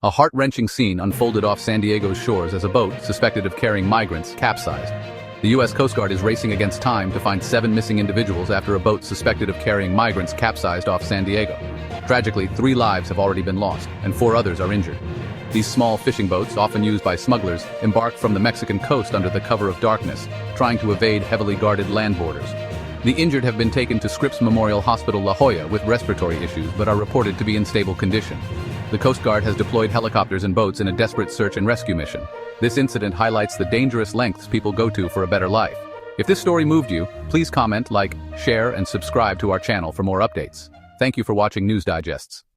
A heart-wrenching scene unfolded off San Diego's shores as a boat, suspected of carrying migrants, capsized. The U.S. Coast Guard is racing against time to find 7 missing individuals after a boat suspected of carrying migrants capsized off San Diego. Tragically, 3 lives have already been lost, and 4 others are injured. These small fishing boats, often used by smugglers, embark from the Mexican coast under the cover of darkness, trying to evade heavily guarded land borders. The injured have been taken to Scripps Memorial Hospital La Jolla with respiratory issues but are reported to be in stable condition. The Coast Guard has deployed helicopters and boats in a desperate search and rescue mission. This incident highlights the dangerous lengths people go to for a better life. If this story moved you, please comment, like, share, and subscribe to our channel for more updates. Thank you for watching News Digests.